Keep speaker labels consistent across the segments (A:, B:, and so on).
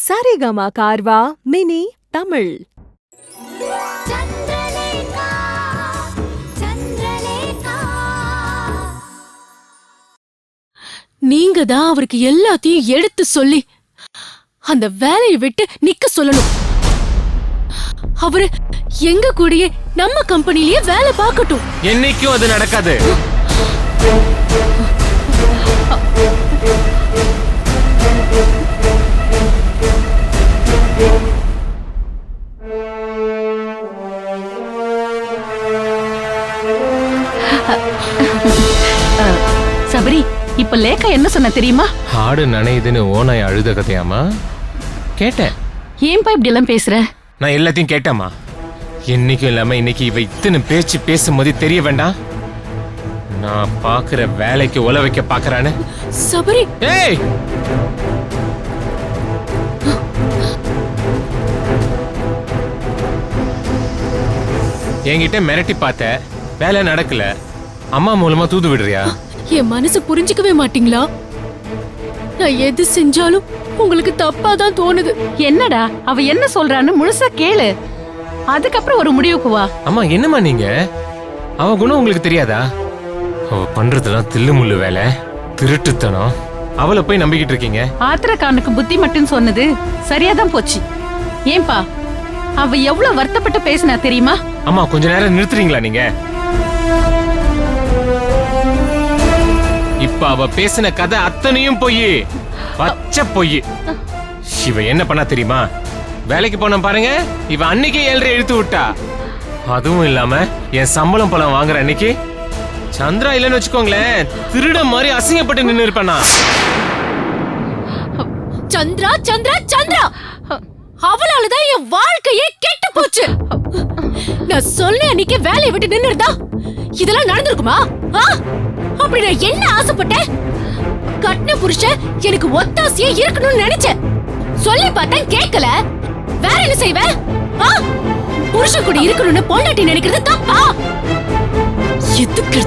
A: Saregama Carvaan mini Tamil.
B: நீங்க தான் அவருக்கு எல்லாத்தையும் எடுத்து சொல்லி அந்த வேலையை விட்டு நிக்க சொல்லணும். அவரு எங்க கூடயே நம்ம கம்பெனிலேயே வேலை பார்க்கட்டும்.
C: என்னைக்கும் அது நடக்காது.
D: சபரி, இப்ப லேக்கா என்ன சொன்ன தெரியுமா?
C: ஆடு நனையுதுன்னு ஓனாய் அழுத கதையாமா? கேட்டேன்.
D: ஏன்பா இப்படி எல்லாம் பேசுற?
C: நான் எல்லாத்தையும் கேட்டேம்மா. என்னைக்கும் இல்லாம இன்னைக்கு இவ இத்தனை பேச்சு பேசும்போது தெரிய வேண்டாம் நான் பாக்குற வேலைக்கு உல வைக்க பாக்குறானு.
B: சபரி,
C: ஏய், என்கிட்ட மிரட்டி பார்த்த, வேலை நடக்கல, அம்மா மூலமா தூது விடுறியா?
B: என் மனசு புரிஞ்சுக்கவே மாட்டீங்களா? நான் எது செஞ்சாலும் உங்களுக்கு தப்பாதான் தோணுது.
D: என்னடா அவ என்ன சொல்றான்னு முழுசா கேளு, அதுக்கப்புறம் ஒரு முடிவுக்கு வா.
C: அம்மா என்னம்மா நீங்க? அவ குணம் உங்களுக்கு தெரியாதா? அவ பண்றதுலாம் தில்லுமுள்ளு வேலை, திருட்டுத்தனம். அவளை போய் நம்பிக்கிட்டு இருக்கீங்க.
D: ஆத்திரக்காரனுக்கு புத்தி மட்டும் சொன்னது சரியாதான் போச்சு. ஏன்பா அவ எவ்வளவு வருத்தப்பட்டு பேசினா தெரியுமா?
C: அம்மா கொஞ்ச நேரம் நிறுத்துறீங்களா நீங்க? இப்ப அவ பேசின கதை அத்தனையும் பொய், பச்சை பொய். இவ என்ன பண்ணா தெரியுமா? வேலைக்கு போன பாருங்க, இவ அன்னைக்கே 7:30 இழுத்து விட்டா. அதுவும் இல்லாம என் சம்பளம் பணம் வாங்குற அன்னைக்கு சந்திரா இல்லன்னு வச்சுக்கோங்களேன், திருட மாதிரி அசிங்கப்பட்டு நின்னு இருப்பேனா?
B: சந்திரா சந்திரா சந்திரா, அவளாலதான் என் வாழ்க்கையே கெட்டு போச்சு. நான் சொன்ன அன்னைக்கு வேலையை விட்டு நின்னுருந்தா இதெல்லாம் நடந்திருக்குமா? அப்படி நான் என்ன ஆசைப்பட்டேன்? கட்டின புருஷன் எனக்கு ஒத்தாசியே இருக்கணும்னு நினைச்சேன். சொல்லி பார்த்தேன், கேட்கல. வேற என்ன செய்வேன்? புருஷன் கூட இருக்கணும்னு பொண்டாட்டி நினைக்கிறது தப்பா? எதுக்கு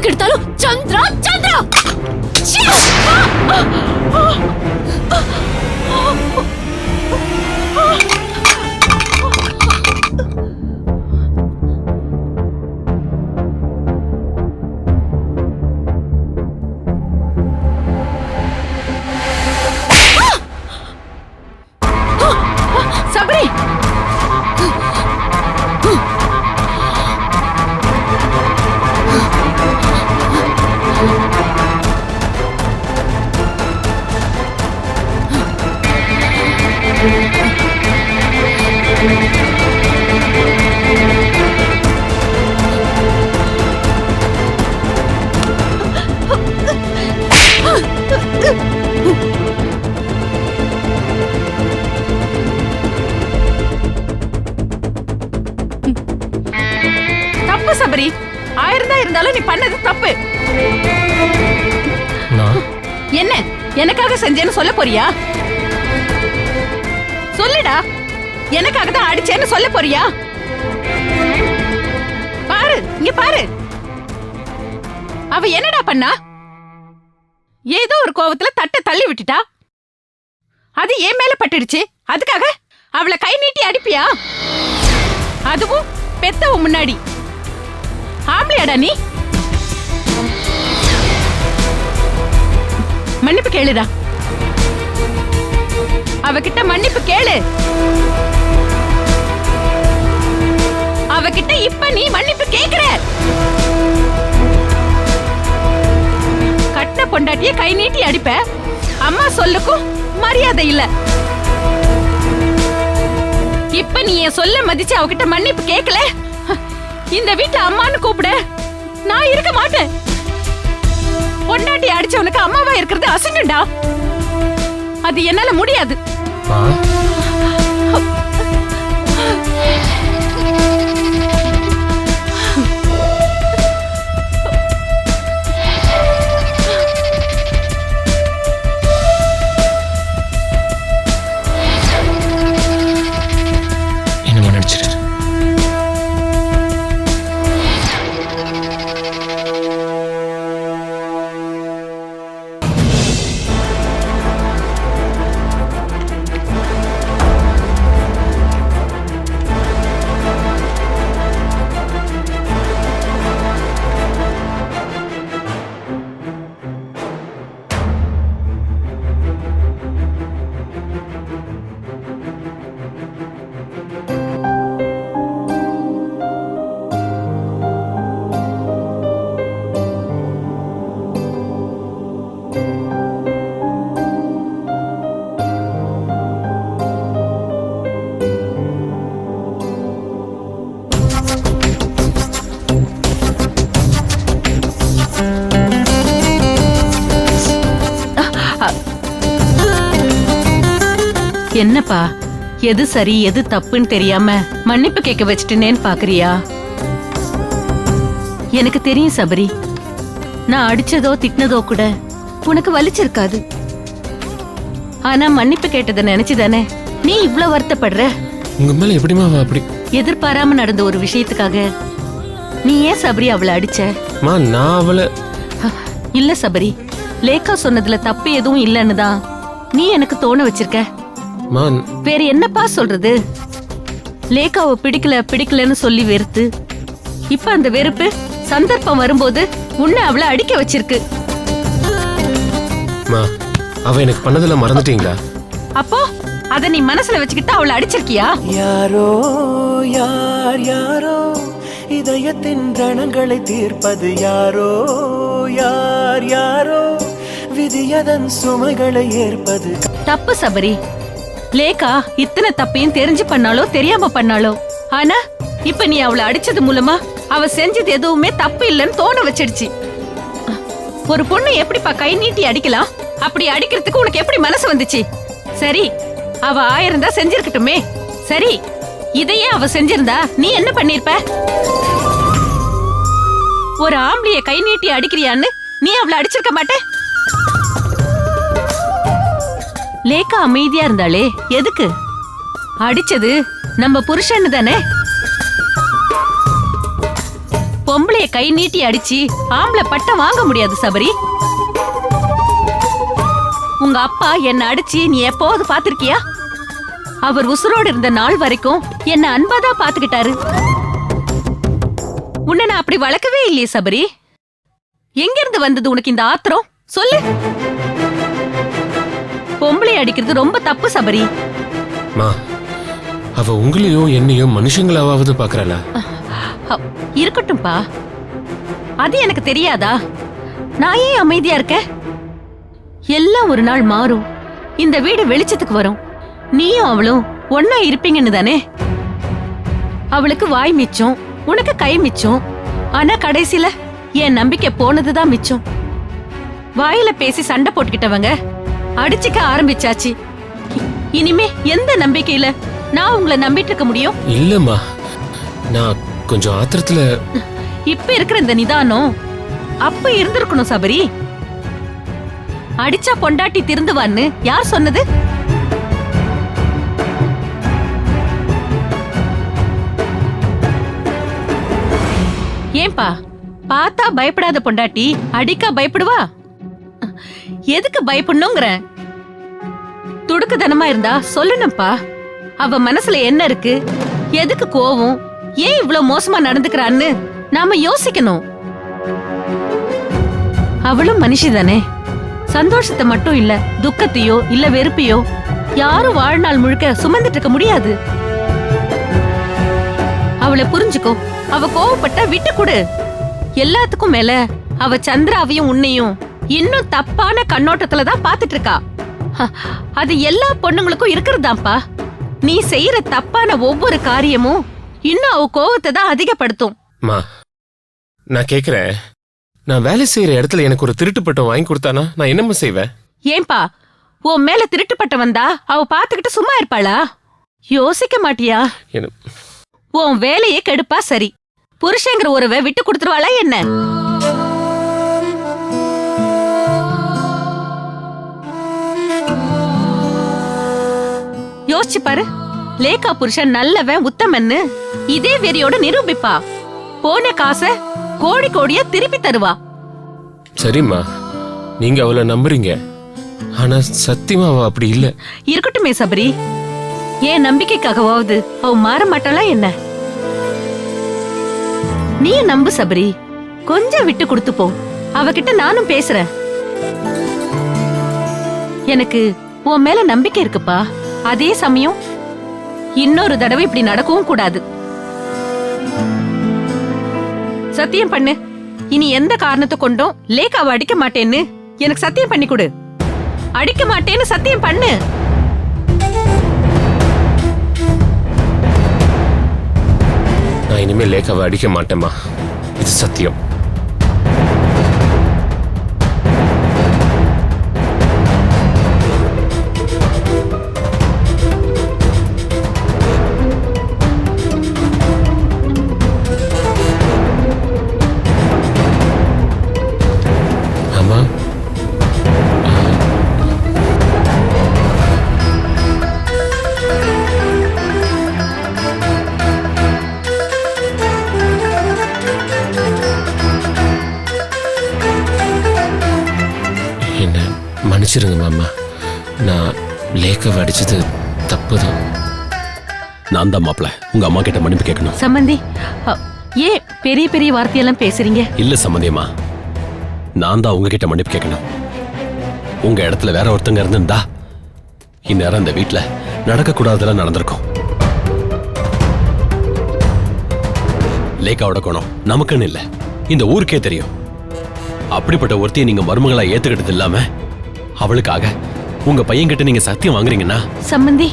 B: எடுத்தாலும் சந்திரா சந்திரா.
D: சபரி, தப்பு சபரி. 1000 தான் இருந்தாலும் நீ பண்ணது தப்பு. என்ன எனக்காக செஞ்சேன்னு சொல்ல போறியா? சொல்லுடா, எனக்காக தான் அடிச்சேன்னு சொல்ல போறியா? பாரு, இங்க பாரு. அவ என்னடா பண்ணா? ஏதோ ஒரு கோவத்துல தட்டை தள்ளி விட்டுட்டா. அது என் மேல பட்டுடுச்சு. அதுக்காக அவளை கை நீட்டி அடிப்பியா? அதுவும் பெத்தவ முன்னாடி. ஆம்பளையாடா நீ? மன்னிப்பு கேளுடா. அவகிட்ட மன்னிப்பு கேளு. அவகிட்ட இப்ப நீ மன்னிப்பு கேக்குற. கட்டின பொண்டாட்டிய கை நீட்டி அடிப்ப. அம்மா சொல்லுக்கும் மரியாதை இல்ல. இப்ப நீ என் சொல்ல மதிச்சு அவகிட்ட மன்னிப்பு கேட்கல, இந்த வீட்டுல அம்மான்னு கூப்பிட நான் இருக்க மாட்டேன். பொண்டாட்டி அடிச்சவனுக்கு அம்மாவா இருக்கிறது அசிங்கம்டா. அது என்னால முடியாது.
C: என்ன நினைச்சிட்டு
D: என்னப்பா, எது சரி எது தப்புன்னு தெரியாம மன்னிப்பு கேட்க வச்சுட்டேனேன்னு பாக்குறியா? எனக்கு தெரியும் சபரி, நான் அடிச்சதோ திட்டினதோ கூட உனக்கு வலிச்சிருக்காது. ஆனா மன்னிப்பு கேட்டதை நினைச்சுதானே நீ இவ்ளோ வருத்தப்படுற?
C: உங்க மேல எப்படிமா அவ அப்படி?
D: எதிர்பாராம நடந்த ஒரு விஷயத்துக்காக நீ ஏன் சபரி அவளை அடிச்ச?
C: நான் அவளை
D: இல்ல சபரி, லேக்கா சொன்னதுல தப்பு எதுவும் இல்லன்னு தான் நீ எனக்கு தோண வச்சிருக்க. வேற என்னப்பா சொல்றது? லேக்காவை பிடிக்கலன்னு சொல்லி வெறுத்து இப்ப அந்த வெறுப்பு சந்தர்ப்பம் வரும்போது உன்னை அவளை அடிக்க வச்சிருக்கு.
C: அவ எனக்கு பண்ணதுல மறந்துட்டீங்களா?
D: அப்போ அத நீ மனசுல வச்சுக்கிட்டு அவளை அடிச்சிருக்கியா?
E: யாரோ யாரோ இதயத்தின் ரணங்களை தீர்ப்பது யாரோ யாரோ விதியதன் சுமைகளை ஏற்பது.
D: தப்பு சபரி. லேக்கா இத்தனை தப்பையும் தெரிஞ்சு பண்ணாலோ தெரியாம பண்ணாலோ, ஆனா இப்ப நீ அவளை அடிச்சது மூலமா அவ செஞ்சது எதுவுமே தப்பு இல்லைன்னு தோண வச்சிடுச்சு. ஒரு பொண்ணு எப்படிப்பா கை நீட்டி அடிக்கலாம்? அப்படி அடிக்கிறதுக்கு உனக்கு எப்படி மனசு வந்துச்சு? சரி, அவ 1000 தான் செஞ்சிருக்கட்டுமே. சரி, இதையே அவ செஞ்சிருந்தா நீ என்ன பண்ணிருப்ப? ஒரு ஆம்பளைய கை நீட்டி அடிக்கிறியான்னு நீ அவளை அடிச்சிருக்க மாட்டே? லேக்கா அமைதியா இருந்தாலே எதுக்கு? அடிச்சது நம்ம புருஷன்னு தானே. பொம்பளைய கை நீட்டி அடிச்சு ஆம்பளை பட்டம் வாங்க முடியாது சபரி. உங்க அப்பா என்ன அடிச்சு நீ எப்போது பாத்திருக்கியா? அவர் உசுரோடு இருந்த நாள் வரைக்கும் என்ன அன்பாதான் பாத்துக்கிட்டாரு. உன்னை நான் அப்படி வளர்க்கவே இல்லையே சபரி. எங்க இருந்து வந்தது உனக்கு இந்த ஆத்திரம்? சொல்லு. பொம்பளை அடிக்கிறது ரொம்ப தப்பு சபரி.
C: அவ உங்களையோ என்னையோ மனுஷங்களாவது பாக்குறாளா?
D: இருக்கட்டும்பா, அது எனக்கு தெரியாதா? நான் ஏன் அமைதியா இருக்க? எல்லாம் ஒரு நாள் மாறும். இந்த வீடு வெளிச்சத்துக்கு வரும். நீயும் அவளும் ஒன்னா இருப்பீங்கன்னு தானே. அவளுக்கு வாய் மிச்சம், உனக்கு கை மிச்சம். ஆனா கடைசியில என் நம்பிக்கை போனதுதான் மிச்சம். வாயில பேசி சண்டை போட்டுக்கிட்டவங்க அடிச்சுக்க ஆரம்பிச்சாச்சு. இனிமே எந்த நம்பிக்கையில நான் உங்களை நம்பிட்டு இருக்க முடியும்?
C: இல்லம்மா, நான் கொஞ்சம் ஆத்திரத்துல.
D: இப்ப இருக்கிற இந்த நிதானம் அப்ப இருந்திருக்கணும் சபரி. அடிச்சா பொண்டாட்டி திருந்துவான்னு யார் சொன்னது? ஏன்பா, பார்த்தா பயப்படாத பொண்டாட்டி அடிக்கா பயப்படுவா? எதுக்கு பயப்படணுங்கிற? துடுக்குத்தனமா இருந்தா சொல்லணும்ப்பா. அவ மனசுல என்ன இருக்கு, எதுக்கு கோவம், ஏன் இவ்வளவு மோசமா நடந்துக்கிறான்னு நாம யோசிக்கணும். அவளும் மனுஷிதானே. சந்தோஷத்தை மட்டும் இல்ல, துக்கத்தையோ இல்ல வெறுப்பையோ யாரும் வாழ்நாள் முழுக்க சுமந்துட்டு இருக்க முடியாது. அவளை புரிஞ்சுக்கோ. அவ கோவப்பட்டா விட்டு கொடு. எல்லாத்துக்கும் மேல அவ சந்திராவையும் உன்னையும் இன்னும் தப்பான கண்ணோட்டத்துலதான் பாத்துட்டு இருக்கா. அது எல்லா பொண்ணுங்களுக்கும் இருக்கிறதாப்பா. நீ செய்யற தப்பான ஒவ்வொரு காரியமும் இன்னும் அவ கோவத்தை தான் அதிகப்படுத்தும்.
C: நான் கேக்குறேன், நான் வேலை செய்யற இடத்துல எனக்கு ஒரு திருட்டு பட்டம் வாங்கி கொடுத்தானா நான் என்னமா செய்வேன்?
D: ஏன்பா, உன் மேல திருட்டு பட்டம் வந்தா அவ பாத்துக்கிட்டு சும்மா இருப்பாளா? யோசிக்க மாட்டியா? உன் வேலையே கெடுப்பா. சரி, புருஷங்கிற உறவை விட்டு கொடுத்துருவாளா என்ன? யோசிச்சு பாரு. லேக்கா புருஷன் நல்லவன் உத்தமன்னு இதே வெறியோட நிரூபிப்பா. போன காசை கோடி கோடியா திருப்பி தருவா.
C: சரிம்மா, நீங்க அவளை நம்புறீங்க. ஆனா சத்தியமா அவ அப்படி இல்ல.
D: இருக்கட்டுமே சபரி, ஏன் நம்பிக்கைக்காகவாவது அவ மாற மாட்டாளா என்ன? நீ நம்பு சபரி. கொஞ்சம் விட்டு கொடுத்து போ. அவகிட்ட நானும் பேசுறேன். எனக்கு உன் மேல நம்பிக்கை இருக்குப்பா. அதே சமயம் இன்னொரு தடவை இப்படி நடக்கவும் கூடாது. சத்தியம் பண்ணு. இனி எந்த காரணத்தை கொண்டும் லேக்காவை அடிக்க மாட்டேன்னு எனக்கு சத்தியம் பண்ணி கொடு. அடிக்க மாட்டேன்னு சத்தியம் பண்ணு.
C: நான் இனிமே லேக்காவை அடிக்க மாட்டேம்மா, இது சத்தியம். மன்னிச்சிருங்க மாமா. நான் லேக்காவை அடிச்சது தப்புதான்.
F: நான் தான் மாப்பிள்ள உங்க அம்மா கிட்ட மன்னிப்பு கேட்கணும்.
D: சம்பந்தி ஏன் பெரிய பெரிய வார்த்தையெல்லாம் பேசுறீங்க?
F: இல்ல சம்பந்தியம்மா, நான் தான் உங்ககிட்ட மன்னிப்பு கேட்கணும். உங்க இடத்துல வேற ஒருத்தங்க இருந்திருந்தா இந்நேரம் இந்த வீட்டுல நடக்கக்கூடாதெல்லாம் நடந்திருக்கும். லேக்காவோட குணம் நமக்குன்னு இல்ல, இந்த ஊருக்கே தெரியும். அப்படிப்பட்ட ஒருத்தையை நீங்க மருமகளா ஏத்துக்கிட்டது இல்லாம அவளுக்காக உங்க பையன்கிட்ட நீங்க சத்தியம் வாங்குறீங்கன்னா
D: சம்பந்தி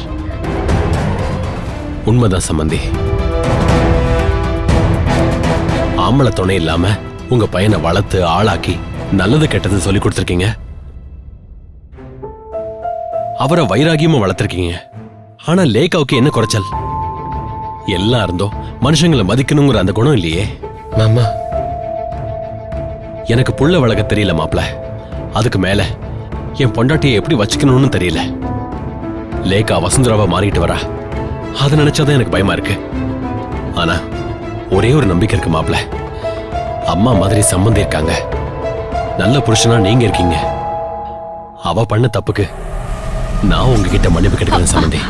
F: உண்மைதான் சம்பந்தி. ஆம்பளை துணை இல்லாம உங்க பையனை வளர்த்து ஆளாக்கி நல்லது கெட்டது சொல்லி கொடுத்துருக்கீங்க. அவரை வைராகியமா வளர்த்திருக்கீங்க. ஆனா லேக்காவுக்கு என்ன குறைச்சல்? எல்லாம் இருந்தோ மனுஷங்களை மதிக்கணுங்கிற அந்த குணம் இல்லையே.
C: மாமா,
F: எனக்கு புள்ள வளர்க்க தெரியல மாப்ள. அதுக்கு மேல என் பொண்டாட்டியை எப்படி வச்சுக்கணும்னு தெரியல. லேக்கா வசுந்தராவா மாறிட்டு வரா, அதை நினைச்சாதான் எனக்கு பயமா இருக்கு. ஆனா ஒரே ஒரு நம்பிக்கை இருக்கு மாப்ள. அம்மா மாதிரி சம்பந்தி இருக்காங்க, நல்ல புருஷனா நீங்க இருக்கீங்க. அவ பண்ண தப்புக்கு நான் உங்ககிட்ட மன்னிப்பு கேட்கிறேன் சம்பந்தி.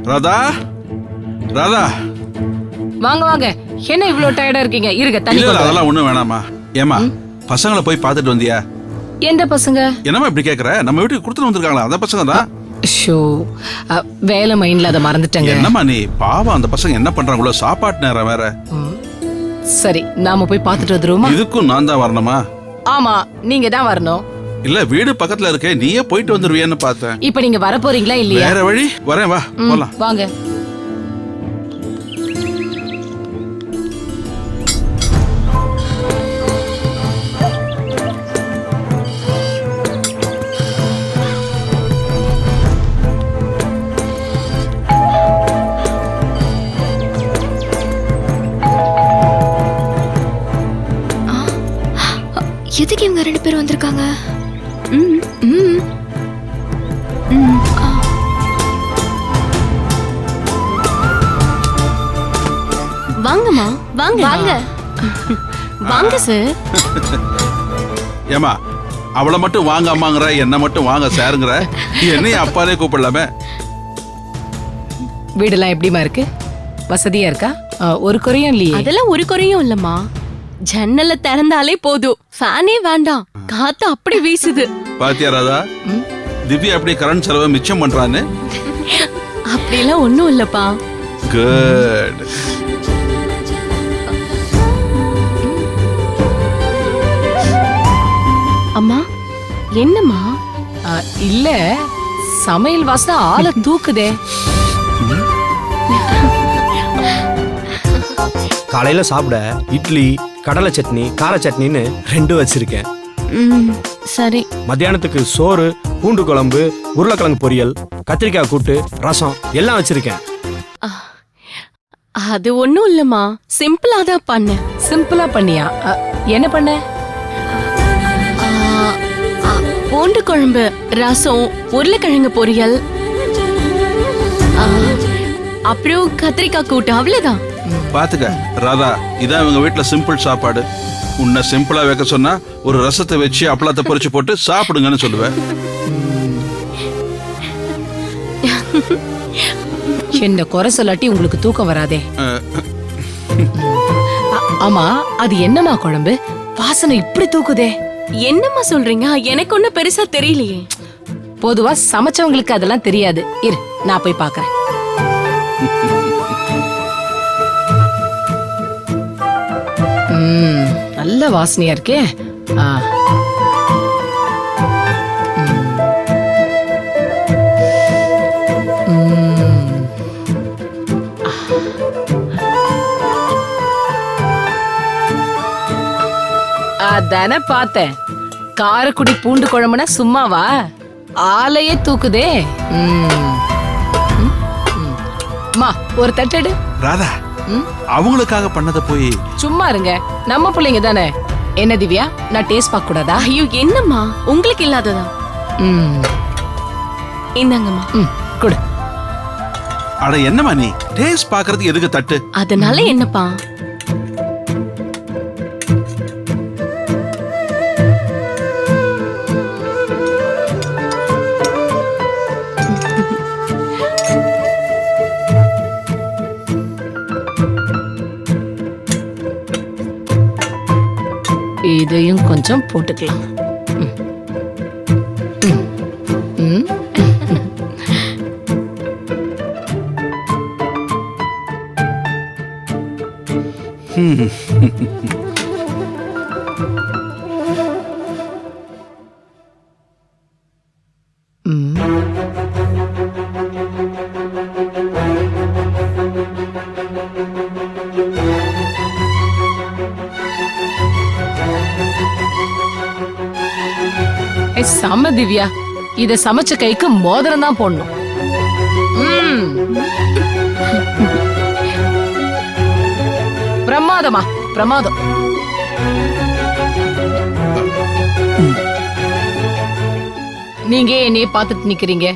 G: ராதா, ராதா.
B: வாங்க வாங்க. என்ன இவ்ளோ டயர்டா இருக்கீங்க? இருங்க தண்ணி.
G: இல்ல அதெல்லாம் ஒண்ணும் வேணாமா. ஏமா பசங்களை போய் பார்த்துட்டு வந்தியா?
B: எந்த பசங்க?
G: என்னமா இப்படி கேக்குற? நம்ம வீட்டுக்கு கொடுத்துட்டு வந்திருக்காங்களா அந்த பசங்க தான்.
B: ஷோ, வேலை மைண்ட்ல அதை மறந்துட்டேங்க.
G: என்னம்மா நீ பாவம், அந்த பசங்க என்ன பண்றாங்களோ, சாப்பாட்டு நேரம் வேற.
B: சரி, நாம போய் பார்த்துட்டு வந்துருவோமா?
G: இதுக்கும் நான் தான் வரணுமா?
B: ஆமா, நீங்க தான் வரணும்.
G: இல்ல வீடு பக்கத்துல இருக்கே, நீயே போயிட்டு வந்துருவியன்னு பார்த்தேன்.
B: இப்ப நீங்க வர போறீங்களா இல்லையா?
G: வேற வழி வரேன், வா போலாம்.
B: வாங்க.
H: எதுக்கு இவங்க 2 பேரும் வந்திருக்காங்க?
B: வாங்கம்மா, வாங்க வாங்க வாங்க சார்.
G: ஏமா அவளை மட்டும் வாங்க அம்மாங்கிற, என்ன மட்டும் வாங்க சாருங்கிற, என்னையும் அப்பாலே கூப்பிடலாமே.
B: வீடெல்லாம் எப்படிமா இருக்கு? வசதியா இருக்கா? ஒரு குறையும் இல்லையே?
I: அதெல்லாம் ஒரு குறையும் இல்லம்மா. ஜன்னல திறந்தாலே போதும், ஃபேனே வேண்டாம், காத்து அப்படி வீசுது.
G: பாத்தியா ராதா, திவ்யா அப்படி கரண்ட் செலவை மிச்சம் பண்றான்னு.
I: அப்படிலாம் ஒண்ணும் இல்லப்பா.
G: குட்.
I: அம்மா, என்னம்மா?
B: இல்ல, சமையல் வாசனை ஆளை தூக்குதே.
J: காலையில சாப்பிட இட்லி, கடலை சட்னி, கார சட்னின்னு 2 வச்சிருக்கேன்.
I: சரி.
J: மத்தியானத்துக்கு சோறு, பூண்டு குழம்பு, உருளைக்கிழங்கு பொரியல், கத்திரிக்காய் கூட்டு, ரசம் எல்லாம் வச்சிருக்கேன்.
I: அது ஒண்ணும் இல்லம்மா, சிம்பிளா தான் பண்ணேன்.
B: சிம்பிளா பண்ணியா? என்ன பண்ண?
I: பூண்டு குழம்பு, ரசம், உருளைக்கிழங்கு பொரியல், அப்புறம் கத்திரிக்காய் கூட்டு, அவ்வளவுதான்.
G: பாத்துக்க ராதா, இதான் இவங்க வீட்டுல சிம்பிள் சாப்பாடு. உன்னை சிம்பிளா வைக்க சொன்னா ஒரு ரசத்தை வச்சு அப்பளத்தை பொரிச்சு போட்டு சாப்பிடுங்கன்னு சொல்லுவேன்.
B: என்ன குறை சொல்லாட்டி உங்களுக்கு தூக்கம் வராதே. ஆமா, அது என்னமா குழம்பு? வாசனை இப்படி தூக்குதே.
I: என்னம்மா சொல்றீங்க? எனக்கு ஒண்ணு பெருசா தெரியலையே.
B: பொதுவா சமைச்சவங்களுக்கு அதெல்லாம் தெரியாது. இரு, நான் போய் பாக்குறேன். நல்ல வாசனையா இருக்கே. அதானே பார்த்தேன்.
D: காரக்குடி பூண்டு குழம்புனா சும்மாவா? ஆளையே தூக்குதே. அம்மா ஒரு தட்டடு.
G: ராதா அவங்களுக்காக பண்ணத போய்
D: சும்மா இருங்க, நம்ம பிள்ளைங்க தானே. என்ன திவ்யா, நான் டேஸ்ட் பார்க்க கூடாதா?
I: ஐயோ என்னம்மா, உங்களுக்கு இல்லாததா? இந்தாங்கம்மா.
D: கொடு.
G: அட என்னம்மா நீ டேஸ்ட் பாக்குறதுக்கு எதுக்கு தட்டு?
I: அதனால என்னப்பா?
D: இதையும் கொஞ்சம் போட்டுக்கலாம். செம்ம திவ்யா, இத சமைச்ச கைக்கு மோதிரம் தான் போடணும். பிரமாதமா, பிரமாதம். நீங்க என்னைய பார்த்துட்டு நிக்கிறீங்க.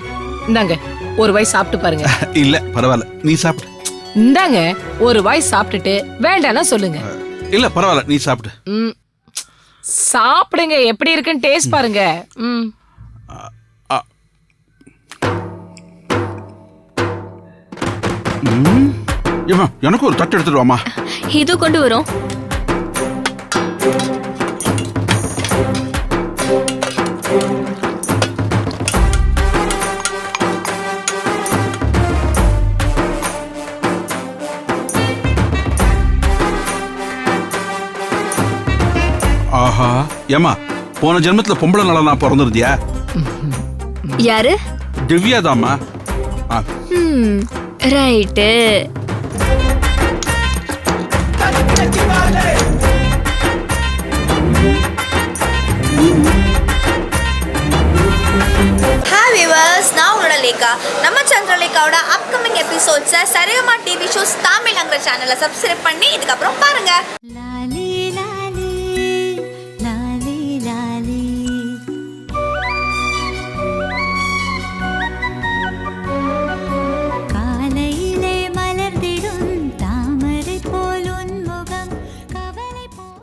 D: இந்தாங்க ஒரு வாய் சாப்பிட்டு பாருங்க.
G: இல்ல பரவாயில்ல, நீ சாப்பிடு.
D: இந்தாங்க ஒரு வாய் சாப்பிட்டுட்டு வேண்டாம்னா சொல்லுங்க.
G: இல்ல பரவாயில்ல, நீ சாப்பிடு.
D: சாப்பிடுங்க, எப்படி இருக்குன்னு டேஸ்ட் பாருங்க.
G: எனக்கு ஒரு தட்டு எடுத்துட்டு வாமா.
H: இது கொண்டு வரோம்.
G: ஆஹா ஏமா, போன ஜென்மத்துல பொம்பளை நாளா நான் பிறந்திருந்தியா?
H: யாரு?
G: திவ்யா தாமா.
H: ரைட்டு.
K: நான் உங்களோட லேகா. நம்ம சந்திரலேகாவோட அப்கமிங் எபிசோட்ஸை சரிகமா டிவி ஷோஸ் தமிழ்ங்கிற சேனலை சப்ஸ்கிரைப் பண்ணி இதுக்கப்புறம் பாருங்க.